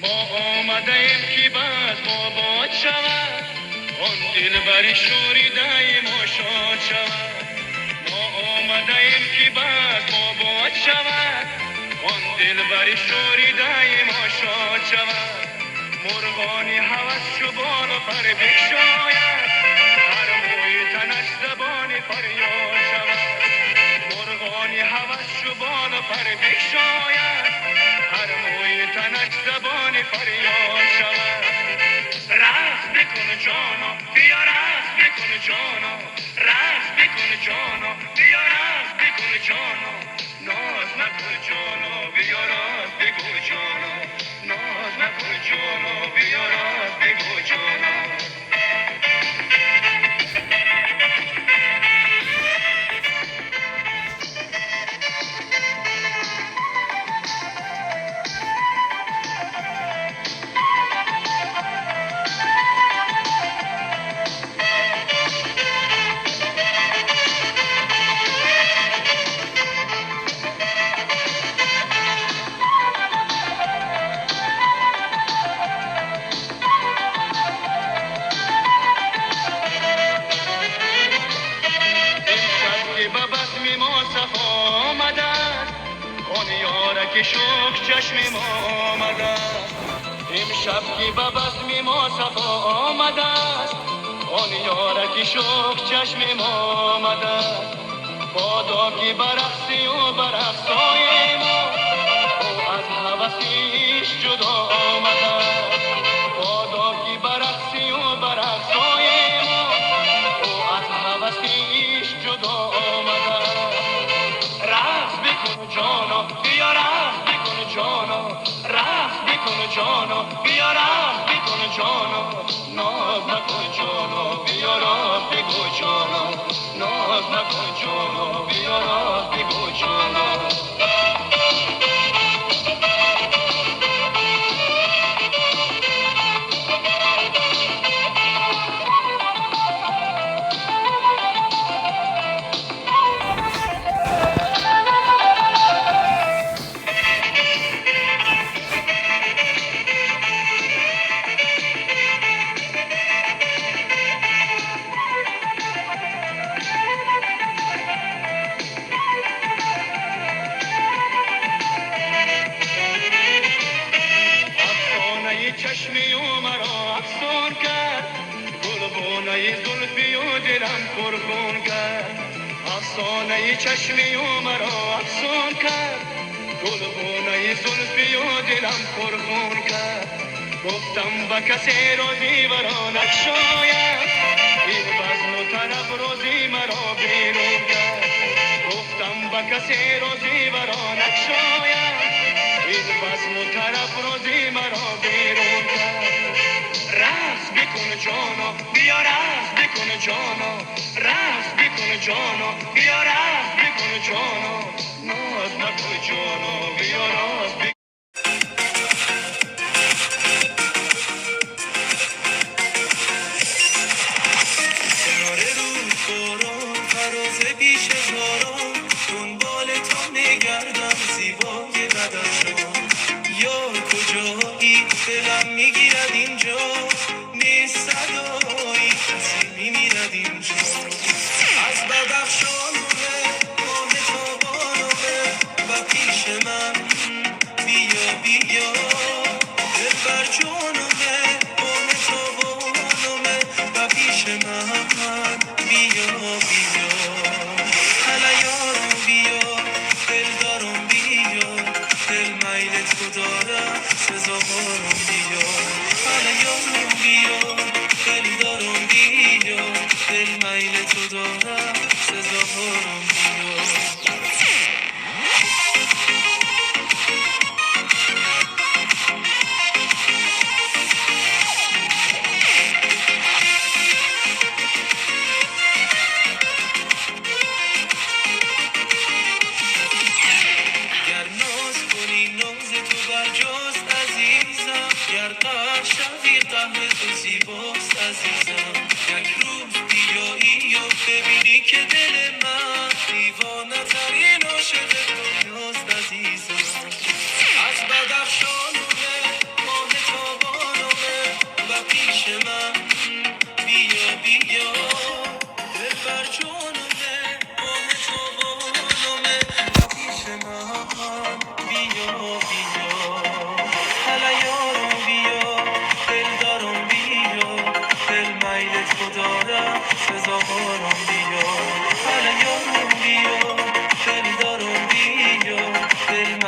ما آمدیم که باز ما باد شود، آن دلبری شوریده ما شاد شود. ما آمدیم که باز ما باد شود، آن دلبری شوریده ما شاد شود. مرغانی هوس شو بالا پر بگشاید، هر موی تنش زبان فریاد شود. مرغانی هوس شو بالا پر بگشاید، هر موی تنش زبان فریاد شود. رقص بکن جانا بیا رقص بکن جانا، رقص بکن جانا بیا رقص بکن جانا. ناز نکن جانا بیا راست بگو جانا، ناز نکن جانا بیا راست بگو جانا. به بزم ما صفا آمده است، آن یارک شوق چشم ما آمده است. امشب که به بزم ما صفا آمده است، آن یارک شوق چشم ما آمده است. بادا که برقصی و برقصای ما، او از هوسیش جدا آمده است. بادا که برقصی و برقصای ما، او از هوسیش جدا آمده است. رقص بکن جانا بیا رقص بکن جانا، رقص بکن جانا بیا رقص بکن جانا. ناز نکن جانا بیا راست بگو جانا، ناز نکن جانا بیا راست بگو جانا. چشمی و مرا افسون کرد، گلبانه زلفی و دلم پرخون کرد. افسانه چشمی و مرا افسون کرد، گلبانه زلفی و دلم پرخون کرد. گفتم به کسی رازی ورا نگشاید، این بزم و طرب رازی مرا بیرون کرد. گفتم به کسی رازی ورا نگشاید، این بزم و طرب رازی مرا بیرون کرد. رقص بکن جانا بیا رقص بکن جانا، رقص بکن جانا بیا رقص بکن جانا. ناز نکن جانا بیا راست بکن. کنار رود باران فراز بیش هزاران، دنبال تو میگردم زیبای بدخشان. یار کجایی دلم میگیرد اینجا، نیست صدایی کسی میمیرد اینجا. از بدخشانه ماه تابانمه و پیش من بیا بیا. دلبر جانمه ماه تابانمه و پیش من بیا بیا. هلا یارم بیا دل دارم بیا، دل میل تو دارم سزاوارم بیا. هلا یارم بیا دل دارم بیا، دل میل تو دارم سزاوارم بیا. گر ناز کنی ناز تو برجاست عزیزم، گر قهر شوی قهر تو زیباست عزیزم. یک روز بیایی و ببینی که دل من دیوانه ترین عاشق دنیاست عزیزم. از بدخشانونه ماه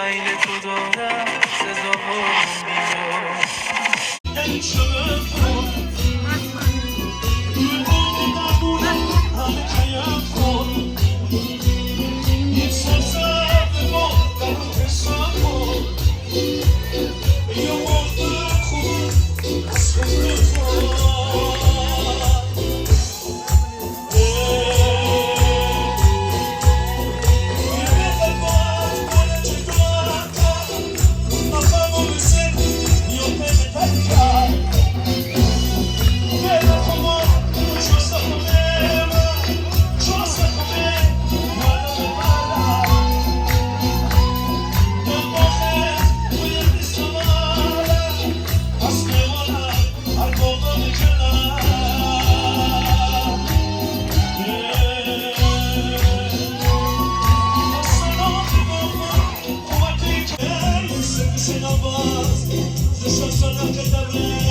خیل تو دارم سزاوارم بیار این شده کن این نمونم همه کیم کن این سرزد ما در حسن کن یا مرد خود از خود Ze szansa na